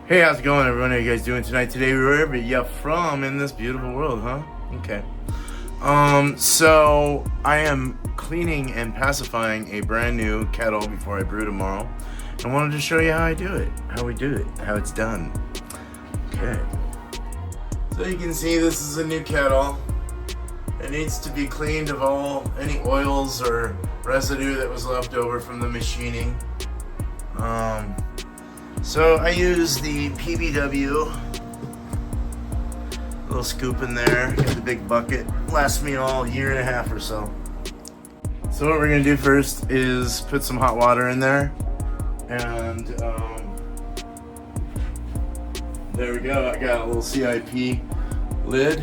Hey, how's it going, everyone? How you guys doing tonight? Today, wherever you're from in this beautiful world, huh? Okay. So I am cleaning and pacifying a brand new kettle before I brew tomorrow. I wanted to show you how I do it, how we do it, how it's done. Okay. So you can see this is a new kettle. It needs to be cleaned of any oils or residue that was left over from the machining. So I use the PBW, little scoop in there, got the big bucket, lasts me all year and a half or so. So what we're gonna do first is put some hot water in there, and there we go. I got a little CIP lid,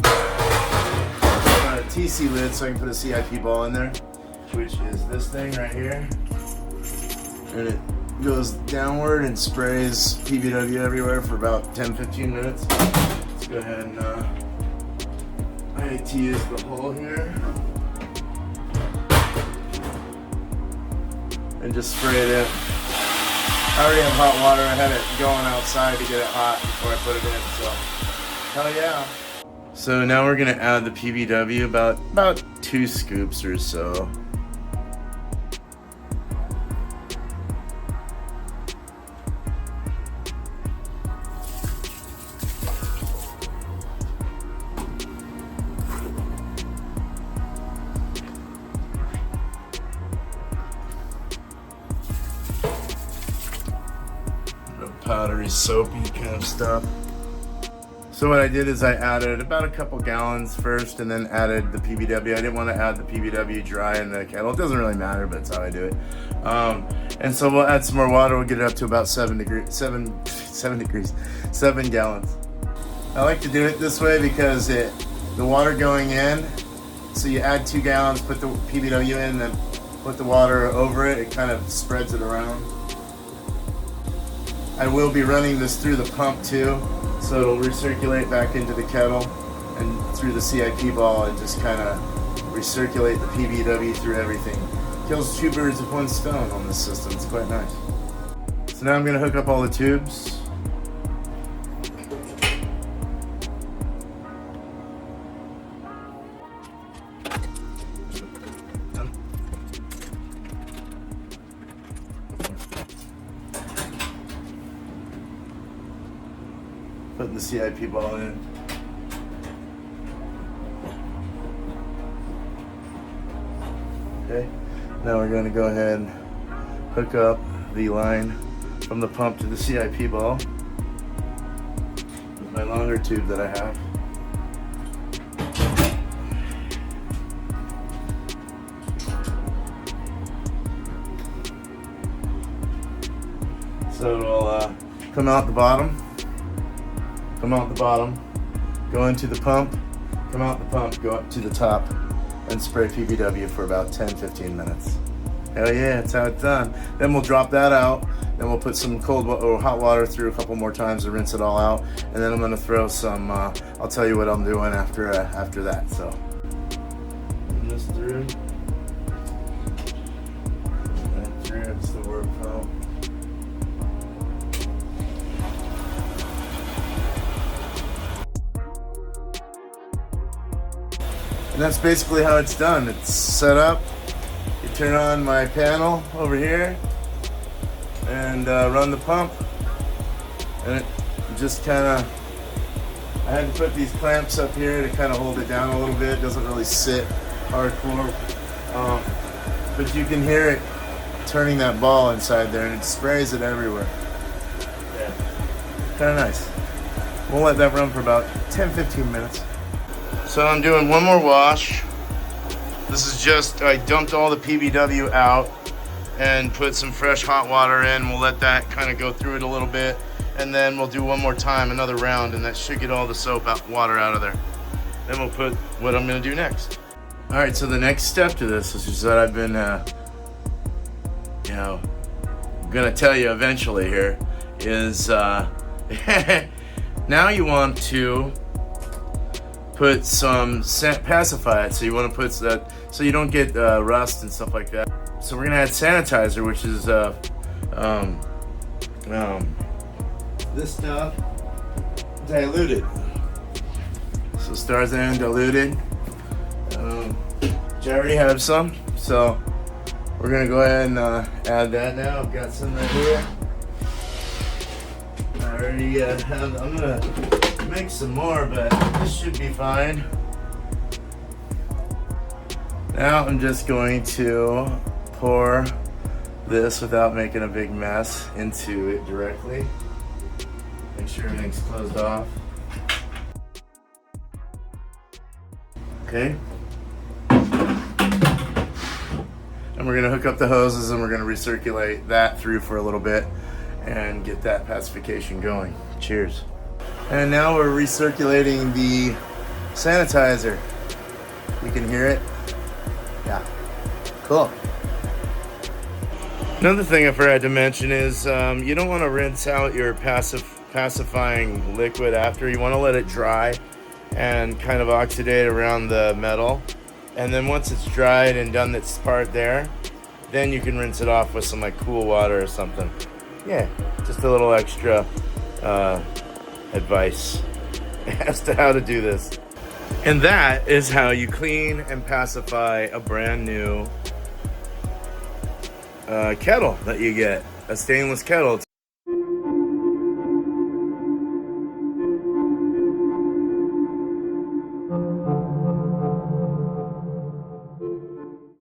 a TC lid, so I can put a CIP ball in there, which is this thing right here, and it goes downward and sprays PBW everywhere for about 10-15 minutes. Let's go ahead and I like to use the hole here and just spray it in. I already have hot water. I had it going outside to get it hot before I put it in, so hell yeah. So now we're gonna add the PBW, about 2 scoops or so. Powdery, soapy kind of stuff. So what I did is I added about a couple gallons first and then added the PBW. I didn't want to add the PBW dry in the kettle. It doesn't really matter, but it's how I do it. And so we'll add some more water. We'll get it up to about 7 gallons. I like to do it this way because the water going in, so you add 2 gallons, put the PBW in, then put the water over it. It kind of spreads it around. I will be running this through the pump too, so it'll recirculate back into the kettle and through the CIP ball and just kind of recirculate the PBW through everything. Kills 2 birds with 1 stone on this system. It's quite nice. So now I'm going to hook up all the tubes. Putting the CIP ball in. Okay, now we're going to go ahead and hook up the line from the pump to the CIP ball with my longer tube that I have. So it'll come out the bottom. Come out the bottom, go into the pump, come out the pump, go up to the top, and spray PBW for about 10-15 minutes. Hell yeah, that's how it's done. Then we'll drop that out, then we'll put some cold or hot water through a couple more times to rinse it all out, and then I'm gonna throw some, I'll tell you what I'm doing after that, so. Run this through. Right through, it's the work pump. And that's basically how it's done. It's set up. You turn on my panel over here and run the pump. And it just kind of, I had to put these clamps up here to kind of hold it down a little bit. It doesn't really sit hardcore. But you can hear it turning that ball inside there, and it sprays it everywhere. Yeah, kind of nice. We'll let that run for about 10-15 minutes. So I'm doing one more wash. This is just, I dumped all the PBW out and put some fresh hot water in. We'll let that kind of go through it a little bit, and then we'll do one more time, another round, and that should get all the soap water out of there. Then we'll put what I'm gonna do next. All right, so the next step to this is that I've been, gonna tell you eventually here is, now you want to put some Pasify it, so you want to put that so you don't get rust and stuff like that. So we're gonna add sanitizer, which is this stuff diluted. So stars in diluted. I already have some, so we're gonna go ahead and add that now. I've got some right here. I already have. I'm gonna make some more, but this should be fine. Now I'm just going to pour this without making a big mess into it directly. Make sure everything's closed off. Okay. And we're gonna hook up the hoses and we're gonna recirculate that through for a little bit and get that pacification going. Cheers. And now we're recirculating the sanitizer. You can hear it. Yeah, cool. Another thing I forgot to mention is you don't want to rinse out your pacifying liquid after. You want to let it dry and kind of oxidate around the metal. And then once it's dried and done its part there, then you can rinse it off with some like cool water or something. Yeah, just a little extra advice as to how to do this. And that is how you clean and pacify a brand new kettle that you get, a stainless kettle.